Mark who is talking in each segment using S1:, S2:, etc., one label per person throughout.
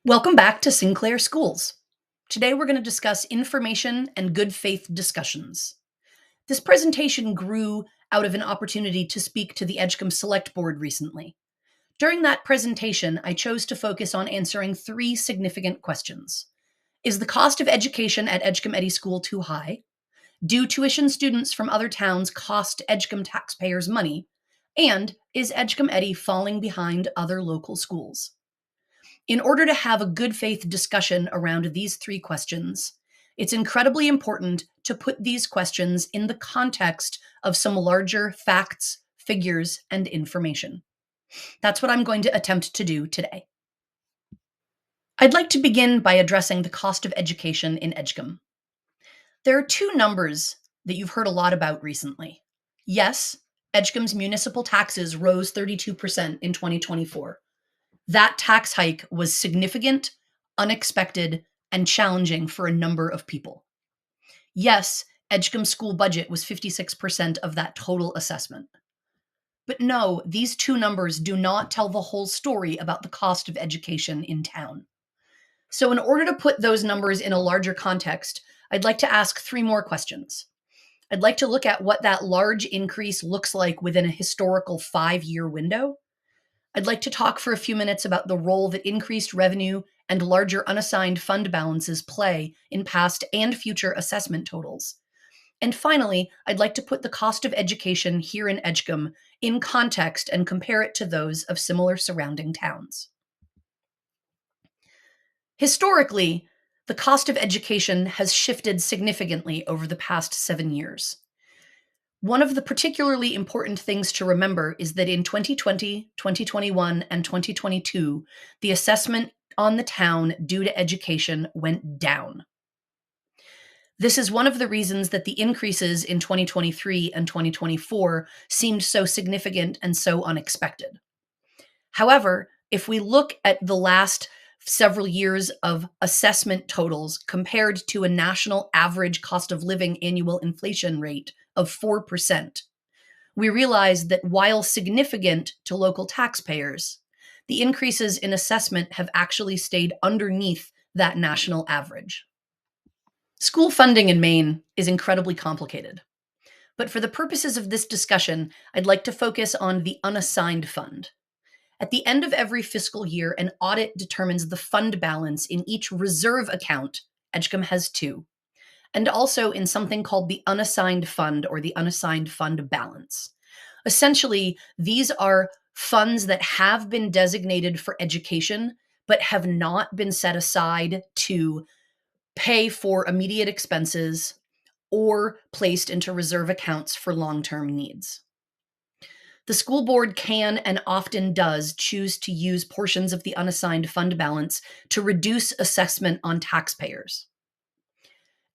S1: Welcome back to Sinclair Schools. Today we're going to discuss information and good faith discussions. This presentation grew out of an opportunity to speak to the Edgecomb Select Board recently. During that presentation, I chose to focus on answering three significant questions. Is the cost of education at Edgecomb Eddy School too high? Do tuition students from other towns cost Edgecomb taxpayers money? And is Edgecomb Eddy falling behind other local schools? In order to have a good faith discussion around these three questions, it's incredibly important to put these questions in the context of some larger facts, figures, and information. That's what I'm going to attempt to do today. I'd like to begin by addressing the cost of education in Edgecomb. There are two numbers that you've heard a lot about recently. Yes, Edgecomb's municipal taxes rose 32% in 2024. That tax hike was significant, unexpected, and challenging for a number of people. Yes, Edgecombe school budget was 56% of that total assessment. But no, these two numbers do not tell the whole story about the cost of education in town. So in order to put those numbers in a larger context, I'd like to ask three more questions. I'd like to look at what that large increase looks like within a historical 5-year window. I'd like to talk for a few minutes about the role that increased revenue and larger unassigned fund balances play in past and future assessment totals. And finally, I'd like to put the cost of education here in Edgecomb in context and compare it to those of similar surrounding towns. Historically, the cost of education has shifted significantly over the past 7 years. One of the particularly important things to remember is that in 2020, 2021, and 2022, the assessment on the town due to education went down. This is one of the reasons that the increases in 2023 and 2024 seemed so significant and so unexpected. However, if we look at the last several years of assessment totals compared to a national average cost of living annual inflation rate of 4%, we realize that while significant to local taxpayers, the increases in assessment have actually stayed underneath that national average. School funding in Maine is incredibly complicated. But for the purposes of this discussion, I'd like to focus on the unassigned fund. At the end of every fiscal year, an audit determines the fund balance in each reserve account. Edgecomb has two. And also in something called the unassigned fund or the unassigned fund balance. Essentially, these are funds that have been designated for education, but have not been set aside to pay for immediate expenses or placed into reserve accounts for long-term needs. The school board can and often does choose to use portions of the unassigned fund balance to reduce assessment on taxpayers.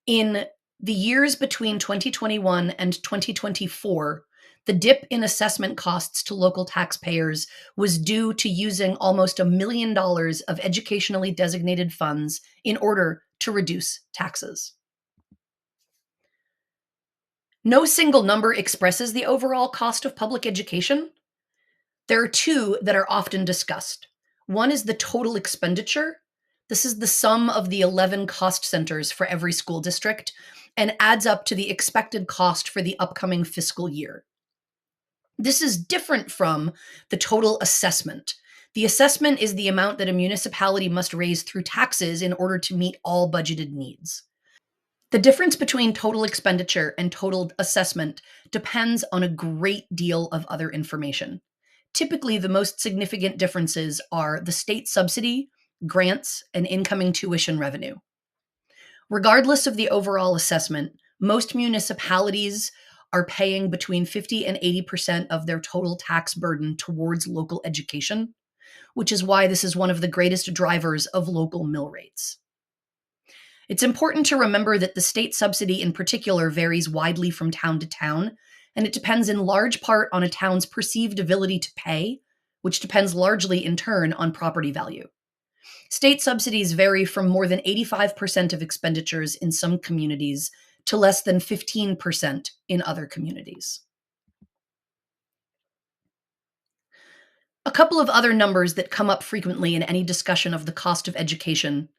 S1: In the years between 2021 and 2024, the dip in assessment costs to local taxpayers was due to using almost $1 million of educationally designated funds in order to reduce taxes. No single number expresses the overall cost of public education. There are two that are often discussed. One is the total expenditure. This is the sum of the 11 cost centers for every school district and adds up to the expected cost for the upcoming fiscal year. This is different from the total assessment. The assessment is the amount that a municipality must raise through taxes in order to meet all budgeted needs. The difference between total expenditure and total assessment depends on a great deal of other information. Typically, the most significant differences are the state subsidy, grants, and incoming tuition revenue. Regardless of the overall assessment, most municipalities are paying between 50 and 80% of their total tax burden towards local education, which is why this is one of the greatest drivers of local mill rates. It's important to remember that the state subsidy in particular varies widely from town to town, and it depends in large part on a town's perceived ability to pay, which depends largely in turn on property value. State subsidies vary from more than 85% of expenditures in some communities to less than 15% in other communities. A couple of other numbers that come up frequently in any discussion of the cost of education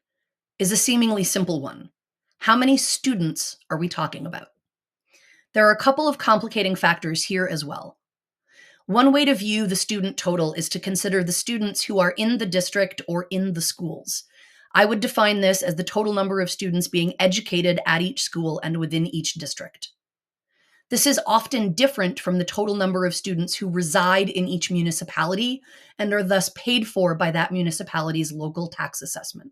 S1: is a seemingly simple one. How many students are we talking about? There are a couple of complicating factors here as well. One way to view the student total is to consider the students who are in the district or in the schools. I would define this as the total number of students being educated at each school and within each district. This is often different from the total number of students who reside in each municipality and are thus paid for by that municipality's local tax assessment.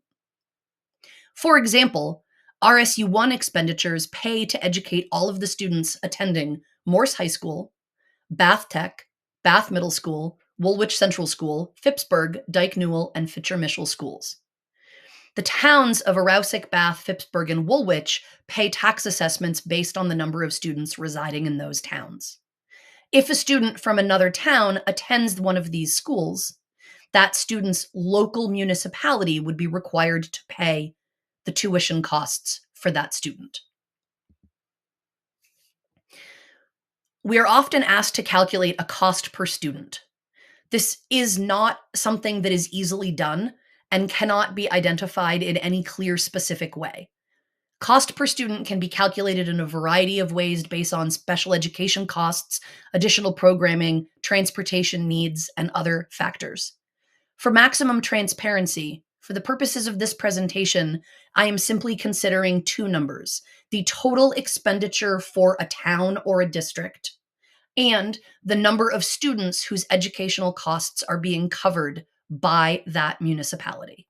S1: For example, RSU1 expenditures pay to educate all of the students attending Morse High School, Bath Tech, Bath Middle School, Woolwich Central School, Phippsburg, Dyke Newell, and Fitcher Mischel schools. The towns of Arousik, Bath, Phippsburg, and Woolwich pay tax assessments based on the number of students residing in those towns. If a student from another town attends one of these schools, that student's local municipality would be required to pay the tuition costs for that student. We are often asked to calculate a cost per student. This is not something that is easily done and cannot be identified in any clear, specific way. Cost per student can be calculated in a variety of ways based on special education costs, additional programming, transportation needs, and other factors. For maximum transparency, for the purposes of this presentation, I am simply considering two numbers: the total expenditure for a town or a district, and the number of students whose educational costs are being covered by that municipality.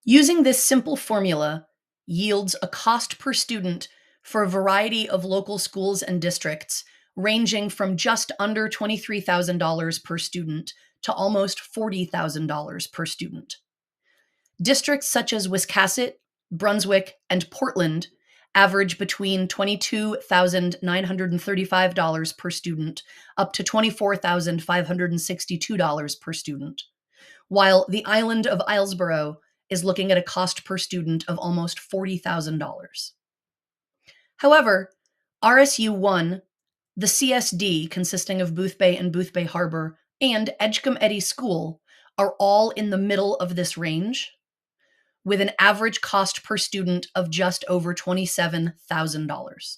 S1: Using this simple formula yields a cost per student for a variety of local schools and districts, ranging from just under $23,000 per student to almost $40,000 per student. Districts such as Wiscasset, Brunswick, and Portland average between $22,935 per student up to $24,562 per student, while the island of Islesboro is looking at a cost per student of almost $40,000. However, RSU1, the CSD, consisting of Boothbay and Boothbay Harbor, and Edgecomb Eddy School are all in the middle of this range, with an average cost per student of just over $27,000.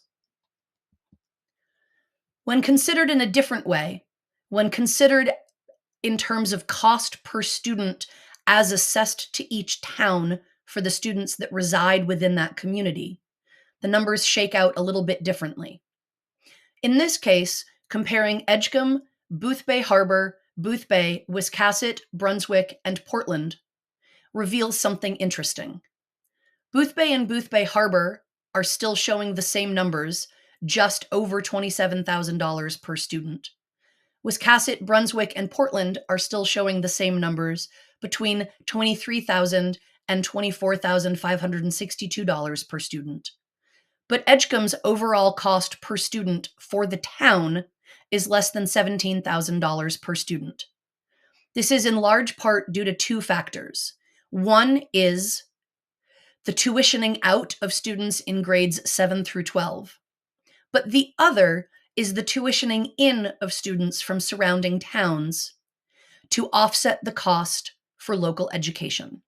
S1: When considered in a different way, when considered in terms of cost per student as assessed to each town for the students that reside within that community, the numbers shake out a little bit differently. In this case, comparing Edgecomb, Boothbay Harbor, Boothbay, Wiscasset, Brunswick, and Portland reveals something interesting. Boothbay and Boothbay Harbor are still showing the same numbers, just over $27,000 per student. Wiscasset, Brunswick, and Portland are still showing the same numbers, between $23,000 and $24,562 per student. But Edgecomb's overall cost per student for the town is less than $17,000 per student. This is in large part due to two factors. One is the tuitioning out of students in grades 7 through 12. But the other is the tuitioning in of students from surrounding towns to offset the cost for local education.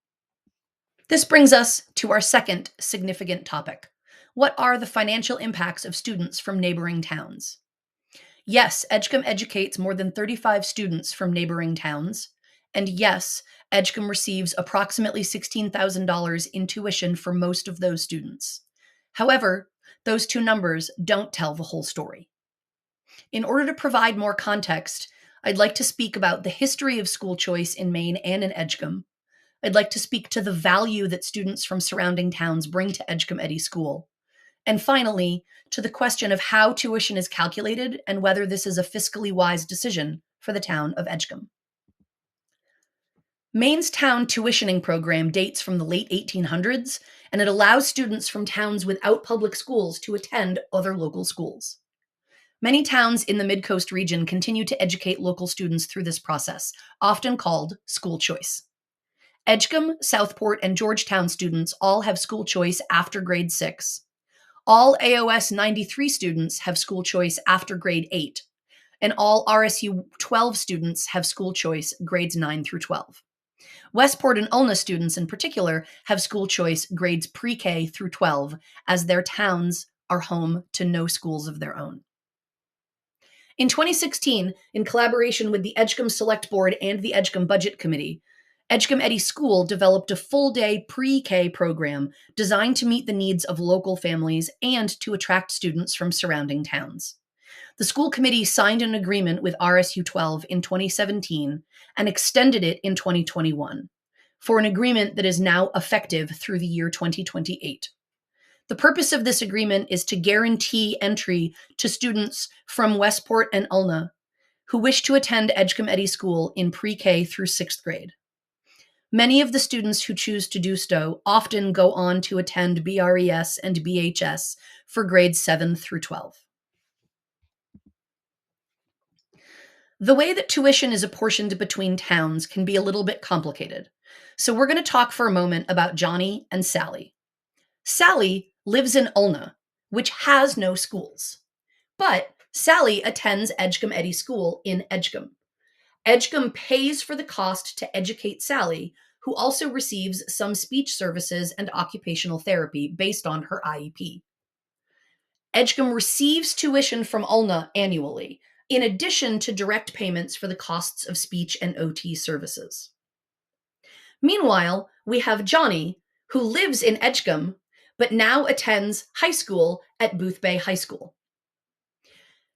S1: This brings us to our second significant topic. What are the financial impacts of students from neighboring towns? Yes, Edgecomb educates more than 35 students from neighboring towns, and yes, Edgecomb receives approximately $16,000 in tuition for most of those students. However, those two numbers don't tell the whole story. In order to provide more context, I'd like to speak about the history of school choice in Maine and in Edgecomb. I'd like to speak to the value that students from surrounding towns bring to Edgecomb Eddy School. And finally, to the question of how tuition is calculated and whether this is a fiscally wise decision for the town of Edgecomb. Maine's town tuitioning program dates from the late 1800s, and it allows students from towns without public schools to attend other local schools. Many towns in the Mid-Coast region continue to educate local students through this process, often called school choice. Edgecomb, Southport, and Georgetown students all have school choice after grade 6. All AOS 93 students have school choice after grade 8, and all RSU 12 students have school choice grades 9 through 12. Westport and Ulna students in particular have school choice grades pre-K through 12, as their towns are home to no schools of their own. In 2016, in collaboration with the Edgecomb Select Board and the Edgecomb Budget Committee, Edgecomb Eddy School developed a full-day pre-K program designed to meet the needs of local families and to attract students from surrounding towns. The school committee signed an agreement with RSU 12 in 2017 and extended it in 2021 for an agreement that is now effective through the year 2028. The purpose of this agreement is to guarantee entry to students from Westport and Ulna who wish to attend Edgecomb Eddy School in pre-K through 6th grade. Many of the students who choose to do so often go on to attend BRES and BHS for grades 7 through 12. The way that tuition is apportioned between towns can be a little bit complicated. So we're going to talk for a moment about Johnny and Sally. Sally lives in Ulna, which has no schools. But Sally attends Edgecomb Eddy School in Edgecomb. Edgecomb pays for the cost to educate Sally, who also receives some speech services and occupational therapy based on her IEP. Edgecomb receives tuition from Ulna annually, in addition to direct payments for the costs of speech and OT services. Meanwhile, we have Johnny, who lives in Edgecomb, but now attends high school at Boothbay High School.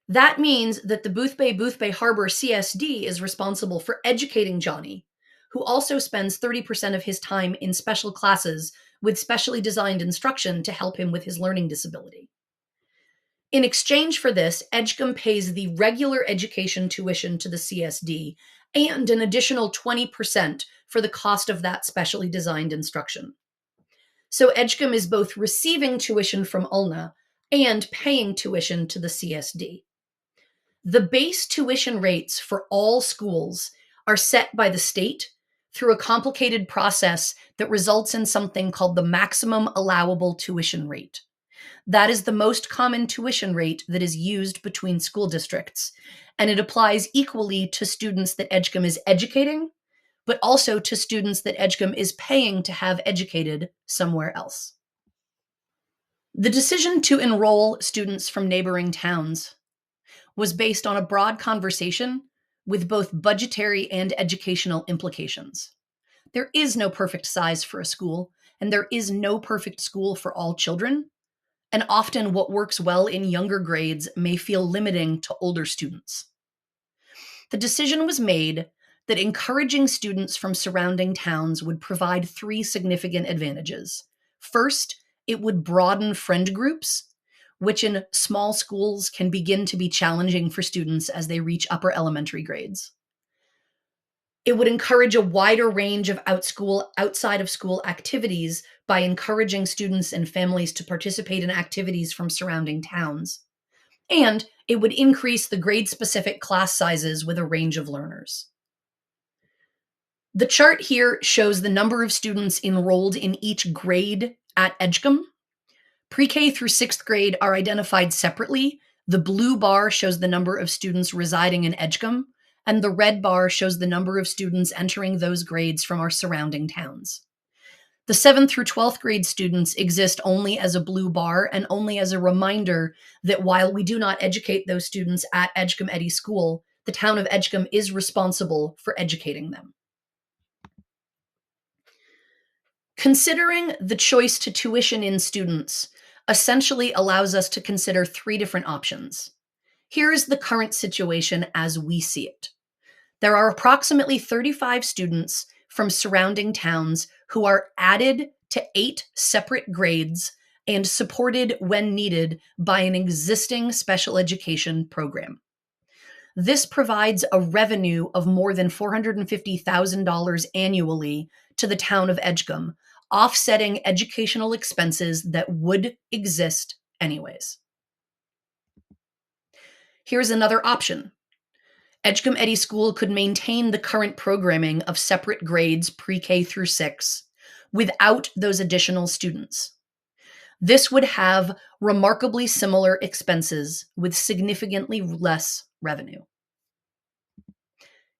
S1: That means that the Boothbay Harbor CSD is responsible for educating Johnny, who also spends 30% of his time in special classes with specially designed instruction to help him with his learning disability. In exchange for this, Edgecomb pays the regular education tuition to the CSD and an additional 20% for the cost of that specially designed instruction. So Edgecomb is both receiving tuition from Ulna and paying tuition to the CSD. The base tuition rates for all schools are set by the state through a complicated process that results in something called the maximum allowable tuition rate. That is the most common tuition rate that is used between school districts, and it applies equally to students that Edgecomb is educating, but also to students that Edgecomb is paying to have educated somewhere else. The decision to enroll students from neighboring towns was based on a broad conversation with both budgetary and educational implications. There is no perfect size for a school, and there is no perfect school for all children, and often what works well in younger grades may feel limiting to older students. The decision was made that encouraging students from surrounding towns would provide 3 significant advantages. First, it would broaden friend groups, which in small schools can begin to be challenging for students as they reach upper elementary grades. It would encourage a wider range of outside of school activities by encouraging students and families to participate in activities from surrounding towns. And it would increase the grade-specific class sizes with a range of learners. The chart here shows the number of students enrolled in each grade at Edgecomb. Pre-K through 6th grade are identified separately. The blue bar shows the number of students residing in Edgecomb, and the red bar shows the number of students entering those grades from our surrounding towns. The 7th through 12th grade students exist only as a blue bar and only as a reminder that while we do not educate those students at Edgecomb Eddy School, the town of Edgecomb is responsible for educating them. Considering the choice to tuition in students essentially allows us to consider 3 different options. Here is the current situation as we see it. There are approximately 35 students from surrounding towns who are added to 8 separate grades and supported when needed by an existing special education program. This provides a revenue of more than $450,000 annually to the town of Edgecomb, offsetting educational expenses that would exist anyways. Here's another option. Edgecomb Eddy School could maintain the current programming of separate grades pre-K through 6 without those additional students. This would have remarkably similar expenses with significantly less revenue.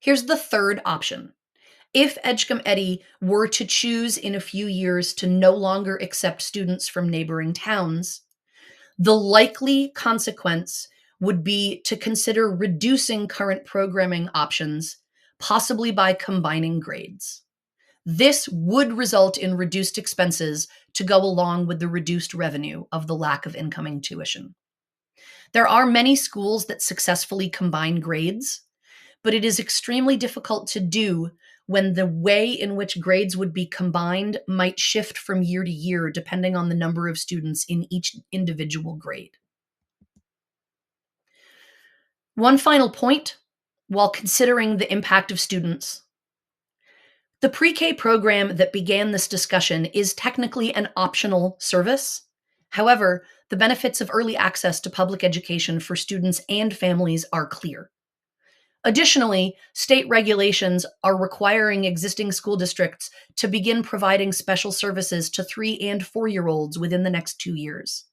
S1: Here's the third option. If Edgecomb Eddy were to choose in a few years to no longer accept students from neighboring towns, the likely consequence would be to consider reducing current programming options, possibly by combining grades. This would result in reduced expenses to go along with the reduced revenue of the lack of incoming tuition. There are many schools that successfully combine grades, but it is extremely difficult to do when the way in which grades would be combined might shift from year to year depending on the number of students in each individual grade. One final point, while considering the impact of students, the pre-K program that began this discussion is technically an optional service. However, the benefits of early access to public education for students and families are clear. Additionally, state regulations are requiring existing school districts to begin providing special services to 3 and 4-year-olds within the next 2 years.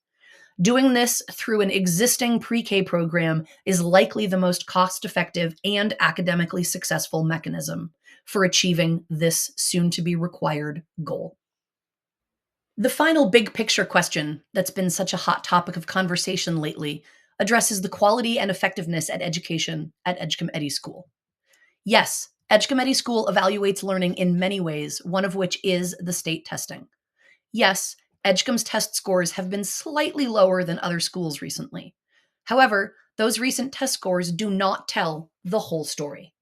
S1: Doing this through an existing pre-K program is likely the most cost-effective and academically successful mechanism for achieving this soon-to-be required goal. The final big picture question that's been such a hot topic of conversation lately addresses the quality and effectiveness at education at Edgecomb Eddy School. Yes, Edgecomb Eddy School evaluates learning in many ways, one of which is the state testing. Yes, Edgecomb's test scores have been slightly lower than other schools recently. However, those recent test scores do not tell the whole story.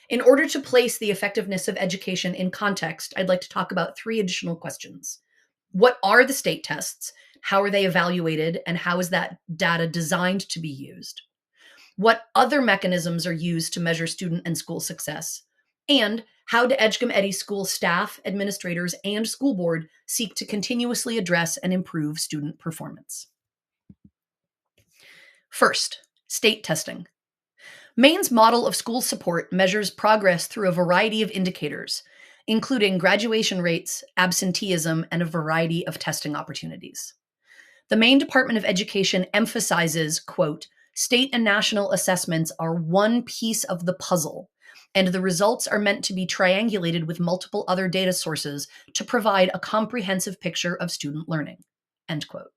S1: In order to place the effectiveness of education in context, I'd like to talk about 3 additional questions. What are the state tests? How are they evaluated? And how is that data designed to be used? What other mechanisms are used to measure student and school success? And how do Edgecomb Eddy School staff, administrators, and school board seek to continuously address and improve student performance? First, state testing. Maine's model of school support measures progress through a variety of indicators, including graduation rates, absenteeism, and a variety of testing opportunities. The Maine Department of Education emphasizes, quote, state and national assessments are one piece of the puzzle, and the results are meant to be triangulated with multiple other data sources to provide a comprehensive picture of student learning, end quote.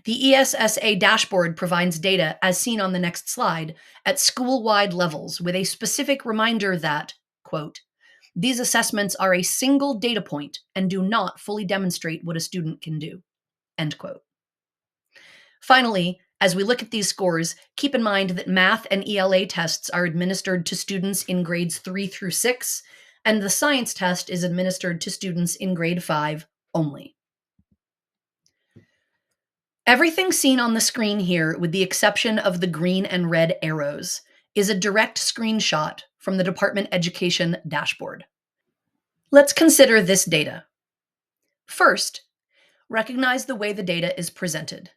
S1: The ESSA dashboard provides data, as seen on the next slide, at school-wide levels with a specific reminder that, quote, these assessments are a single data point and do not fully demonstrate what a student can do, end quote. Finally, as we look at these scores, keep in mind that math and ELA tests are administered to students in grades 3 through 6, and the science test is administered to students in grade 5 only. Everything seen on the screen here, with the exception of the green and red arrows, is a direct screenshot from the Department Education dashboard. Let's consider this data. First, recognize the way the data is presented.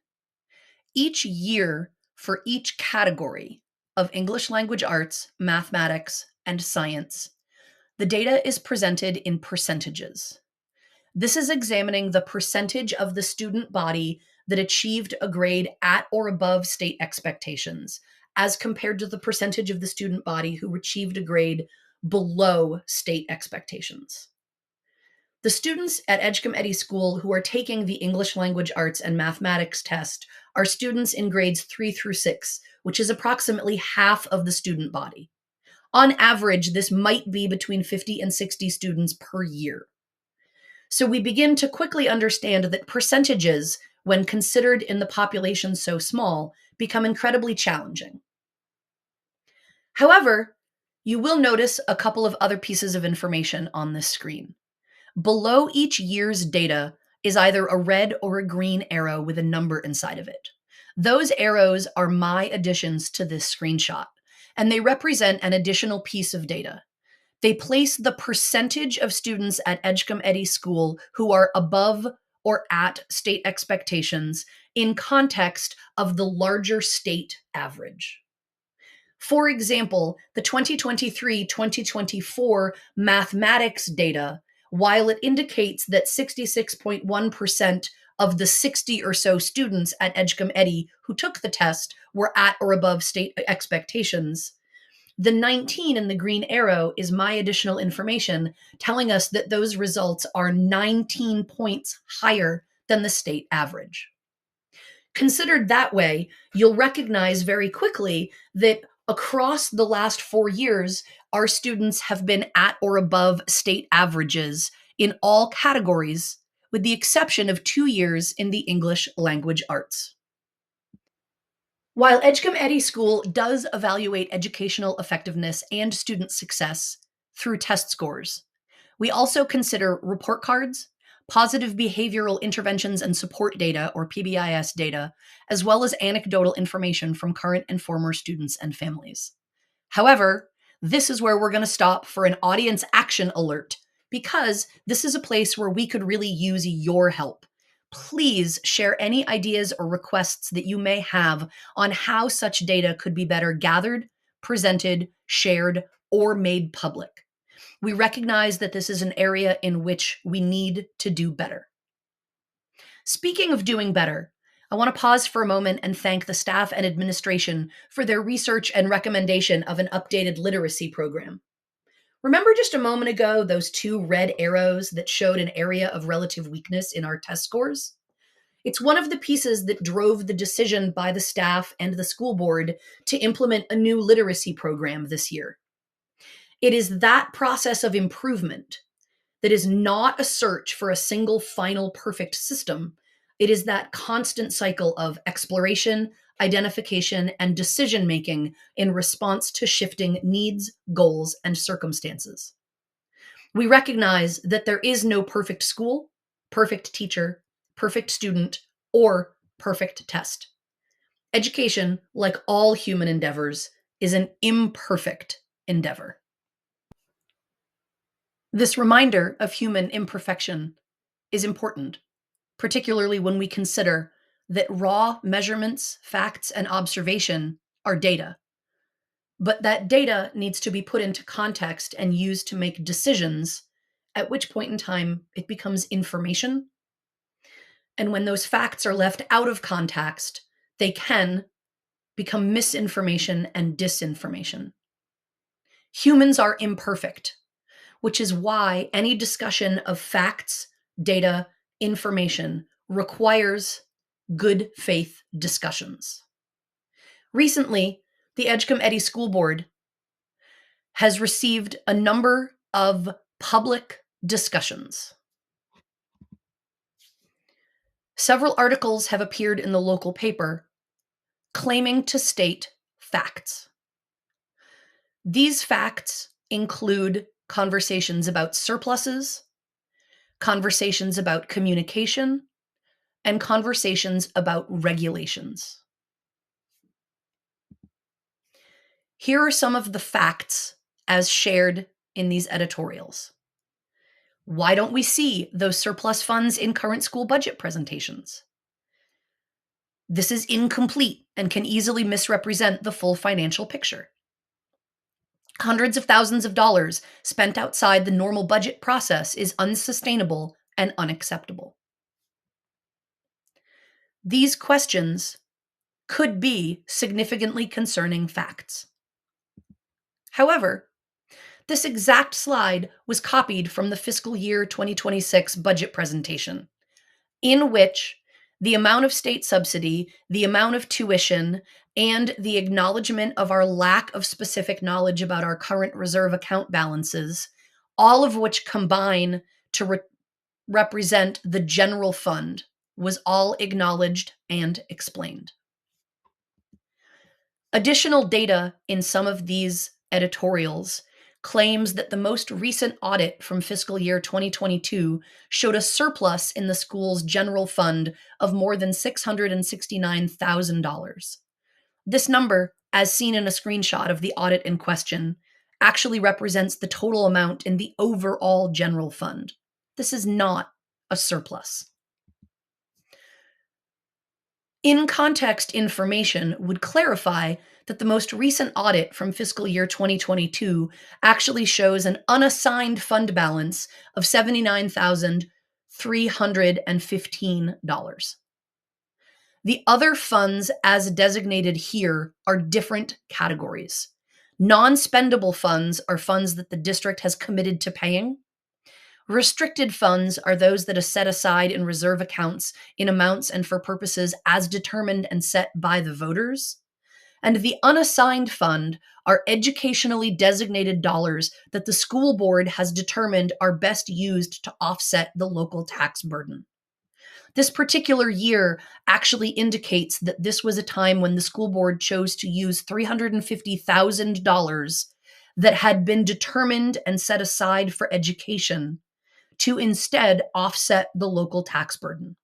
S1: Each year for each category of English language arts, mathematics, and science, the data is presented in percentages. This is examining the percentage of the student body that achieved a grade at or above state expectations, as compared to the percentage of the student body who achieved a grade below state expectations. The students at Edgecomb Eddy School who are taking the English language arts and mathematics test are students in grades 3 through 6, which is approximately half of the student body. On average, this might be between 50 and 60 students per year. So we begin to quickly understand that percentages, when considered in the population so small, become incredibly challenging. However, you will notice a couple of other pieces of information on this screen. Below each year's data is either a red or a green arrow with a number inside of it. Those arrows are my additions to this screenshot, and they represent an additional piece of data. They place the percentage of students at Edgecomb Eddy School who are above or at state expectations in context of the larger state average. For example, the 2023-2024 mathematics data, while it indicates that 66.1% of the 60 or so students at Edgecomb Eddy who took the test were at or above state expectations, The 19 in the green arrow is my additional information telling us that those results are 19 points higher than the state average. Considered that way, you'll recognize very quickly that across the last 4 years, our students have been at or above state averages in all categories, with the exception of 2 years in the English language arts. While Edgecomb Eddy School does evaluate educational effectiveness and student success through test scores, we also consider report cards, positive behavioral interventions and support data, or PBIS data, as well as anecdotal information from current and former students and families. However, this is where we're going to stop for an audience action alert, because this is a place where we could really use your help. Please share any ideas or requests that you may have on how such data could be better gathered, presented, shared, or made public. We recognize that this is an area in which we need to do better. Speaking of doing better, I want to pause for a moment and thank the staff and administration for their research and recommendation of an updated literacy program. Remember just a moment ago those 2 red arrows that showed an area of relative weakness in our test scores? It's one of the pieces that drove the decision by the staff and the school board to implement a new literacy program this year. It is that process of improvement that is not a search for a single final perfect system. It is that constant cycle of exploration, identification, and decision making in response to shifting needs, goals, and circumstances. We recognize that there is no perfect school, perfect teacher, perfect student, or perfect test. Education, like all human endeavors, is an imperfect endeavor. This reminder of human imperfection is important, particularly when we consider that raw measurements, facts, and observation are data. But that data needs to be put into context and used to make decisions, at which point in time it becomes information. And when those facts are left out of context, they can become misinformation and disinformation. Humans are imperfect, which is why any discussion of facts, data, information requires good faith discussions. Recently, the Edgecomb Eddy School Board has received a number of public discussions. Several articles have appeared in the local paper claiming to state facts. These facts include conversations about surpluses, conversations about communication, and conversations about regulations. Here are some of the facts as shared in these editorials. Why don't we see those surplus funds in current school budget presentations? This is incomplete and can easily misrepresent the full financial picture. Hundreds of thousands of dollars spent outside the normal budget process is unsustainable and unacceptable. These questions could be significantly concerning facts. However, this exact slide was copied from the fiscal year 2026 budget presentation, in which the amount of state subsidy, the amount of tuition, and the acknowledgement of our lack of specific knowledge about our current reserve account balances, all of which combine to represent the general fund, was all acknowledged and explained. Additional data in some of these editorials claims that the most recent audit from fiscal year 2022 showed a surplus in the school's general fund of more than $669,000. This number, as seen in a screenshot of the audit in question, actually represents the total amount in the overall general fund. This is not a surplus. In context information would clarify that the most recent audit from fiscal year 2022 actually shows an unassigned fund balance of $79,315. The other funds as designated here are different categories. Non-spendable funds are funds that the district has committed to paying. Restricted funds are those that are set aside in reserve accounts in amounts and for purposes as determined and set by the voters. And the unassigned fund are educationally designated dollars that the school board has determined are best used to offset the local tax burden. This particular year actually indicates that this was a time when the school board chose to use $350,000 that had been determined and set aside for education to instead offset the local tax burden.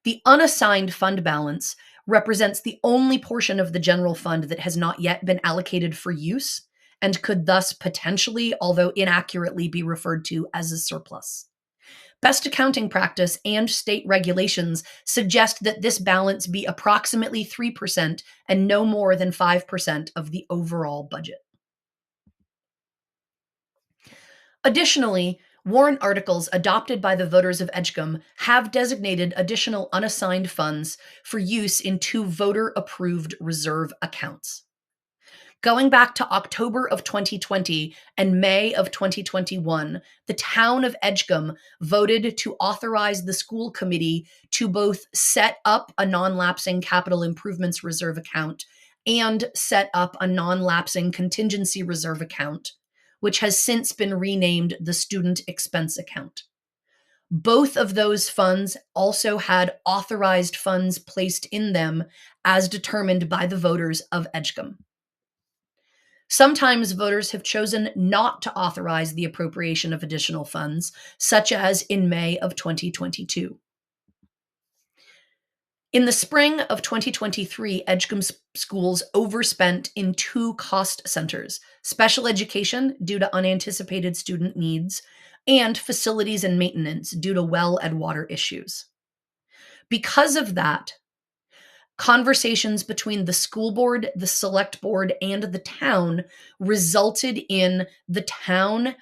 S1: The unassigned fund balance represents the only portion of the general fund that has not yet been allocated for use and could thus potentially, although inaccurately, be referred to as a surplus. Best accounting practice and state regulations suggest that this balance be approximately 3% and no more than 5% of the overall budget. Additionally, warrant articles adopted by the voters of Edgecomb have designated additional unassigned funds for use in two voter-approved reserve accounts. Going back to October of 2020 and May of 2021, the town of Edgecomb voted to authorize the school committee to both set up a non-lapsing capital improvements reserve account and set up a non-lapsing contingency reserve account, which has since been renamed the student expense account. Both of those funds also had authorized funds placed in them as determined by the voters of Edgecomb. Sometimes voters have chosen not to authorize the appropriation of additional funds, such as in May of 2022. In the spring of 2023, Edgecomb schools overspent in two cost centers: special education due to unanticipated student needs, and facilities and maintenance due to well and water issues. Because of that, conversations between the school board, the select board, and the town resulted in the town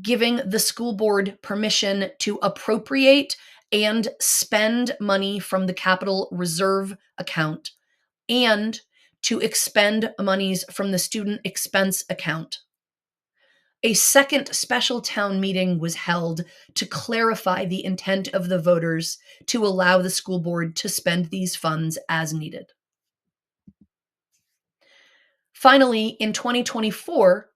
S1: giving the school board permission to appropriate and spend money from the capital reserve account and to expend monies from the student expense account. A second special town meeting was held to clarify the intent of the voters to allow the school board to spend these funds as needed. Finally, in 2024,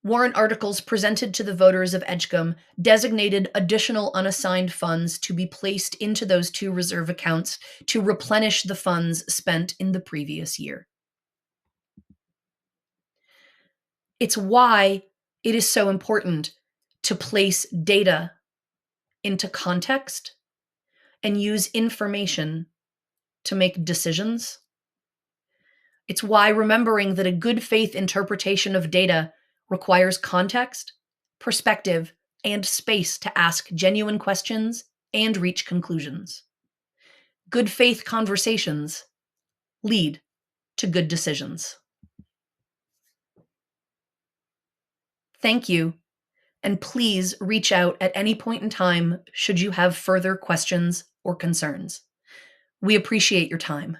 S1: warrant articles presented to the voters of Edgecomb designated additional unassigned funds to be placed into those two reserve accounts to replenish the funds spent in the previous year. It's why it is so important to place data into context and use information to make decisions. It's why remembering that a good faith interpretation of data requires context, perspective, and space to ask genuine questions and reach conclusions. Good faith conversations lead to good decisions. Thank you, and please reach out at any point in time should you have further questions or concerns. We appreciate your time.